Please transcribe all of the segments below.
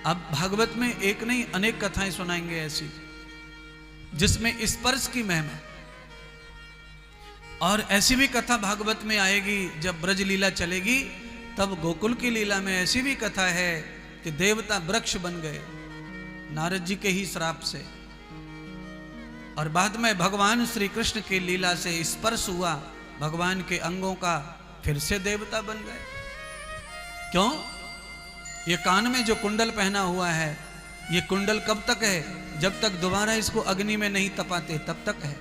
अब भागवत में एक नहीं अनेक कथाएं सुनाएंगे ऐसी जिसमें स्पर्श की महिमा। और ऐसी भी कथा भागवत में आएगी जब ब्रज लीला चलेगी, तब गोकुल की लीला में ऐसी भी कथा है कि देवता वृक्ष बन गए नारद जी के ही श्राप से। और बाद में भगवान श्री कृष्ण की लीला से स्पर्श हुआ भगवान के अंगों का, फिर से देवता बन गए। क्यों? ये कान में जो कुंडल पहना हुआ है, ये कुंडल कब तक है? जब तक दोबारा इसको अग्नि में नहीं तपाते तब तक है।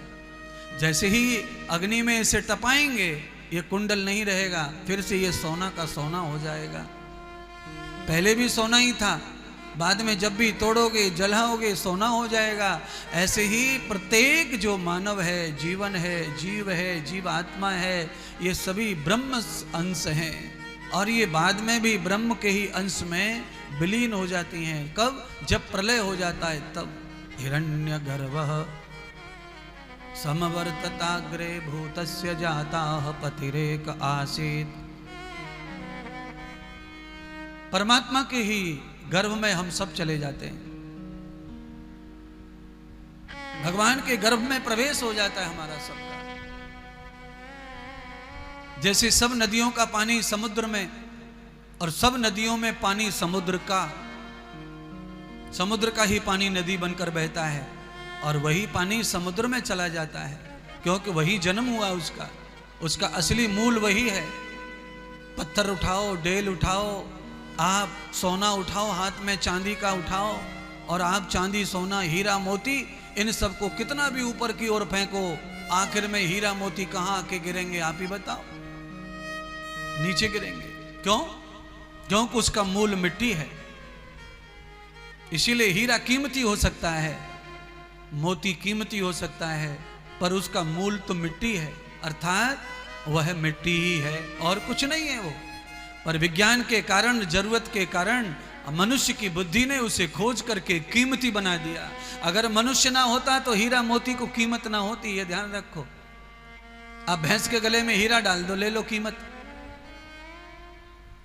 जैसे ही अग्नि में इसे तपाएंगे ये कुंडल नहीं रहेगा, फिर से ये सोना का सोना हो जाएगा। पहले भी सोना ही था, बाद में जब भी तोड़ोगे जलाओगे सोना हो जाएगा। ऐसे ही प्रत्येक जो मानव है, जीवन है, जीव आत्मा है, ये सभी ब्रह्म अंश हैं और ये बाद में भी ब्रह्म के ही अंश में विलीन हो जाती हैं। कब? जब प्रलय हो जाता है तब। हिरण्यगर्भः समवर्तताग्रे भूतस्य जाताः पतिरेक आसीत्। परमात्मा के ही गर्भ में हम सब चले जाते हैं, भगवान के गर्भ में प्रवेश हो जाता है हमारा सबका। जैसे सब नदियों का पानी समुद्र में, और सब नदियों में पानी समुद्र का ही पानी नदी बनकर बहता है, और वही पानी समुद्र में चला जाता है, क्योंकि वही जन्म हुआ उसका असली मूल वही है। पत्थर उठाओ, डेल उठाओ, आप सोना उठाओ, हाथ में चांदी का उठाओ, और आप चांदी, सोना, हीरा, मोती, इन सबको कितना भी ऊपर की ओर फेंको, आखिर में हीरा मोती कहाँ आके गिरेंगे? आप ही बताओ। नीचे गिरेंगे। क्यों? क्योंकि उसका मूल मिट्टी है। इसीलिए हीरा कीमती हो सकता है, मोती कीमती हो सकता है, पर उसका मूल तो मिट्टी है, अर्थात वह मिट्टी ही है और कुछ नहीं है वो। पर विज्ञान के कारण, जरूरत के कारण मनुष्य की बुद्धि ने उसे खोज करके कीमती बना दिया। अगर मनुष्य ना होता तो हीरा मोती को कीमत ना होती, ये ध्यान रखो। आप भैंस के गले में हीरा डाल दो, ले लो कीमत।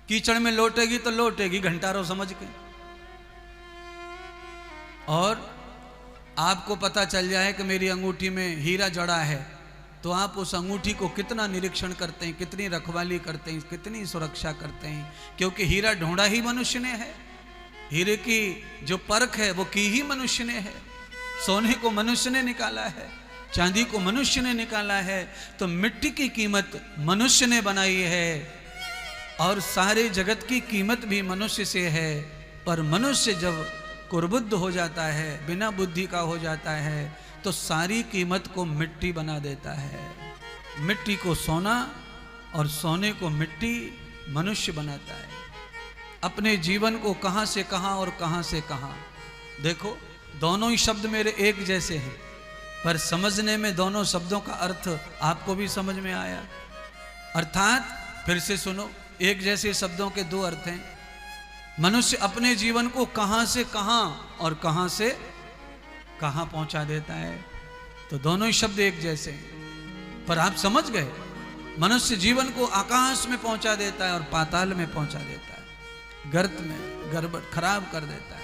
कीचड़ में लौटेगी तो लौटेगी घंटारों समझ के। और आपको पता चल जाए कि मेरी अंगूठी में हीरा जड़ा है, तो आप उस अंगूठी को कितना निरीक्षण करते हैं, कितनी रखवाली करते हैं, कितनी सुरक्षा करते हैं, क्योंकि हीरा ढूंढा ही मनुष्य ने है। हीरे की जो परख है वो की ही मनुष्य ने है। सोने को मनुष्य ने निकाला है, चांदी को मनुष्य ने निकाला है, तो मिट्टी की कीमत मनुष्य ने बनाई है और सारे जगत की कीमत भी मनुष्य से है। पर मनुष्य जब कुर्बुद्ध हो जाता है, बिना बुद्धि का हो जाता है, तो सारी कीमत को मिट्टी बना देता है। मिट्टी को सोना और सोने को मिट्टी मनुष्य बनाता है। अपने जीवन को कहां से कहां और कहां से कहां। देखो, दोनों ही शब्द मेरे एक जैसे हैं, पर समझने में दोनों शब्दों का अर्थ आपको भी समझ में आया। अर्थात फिर से सुनो, एक जैसे शब्दों के दो अर्थ हैं। मनुष्य अपने जीवन को कहां से कहां और कहां से कहां पहुंचा देता है, तो दोनों ही शब्द एक जैसे हैं। पर आप समझ गए, मनुष्य जीवन को आकाश में पहुंचा देता है और पाताल में पहुंचा देता है, गर्त में गड़बड़ खराब कर देता है।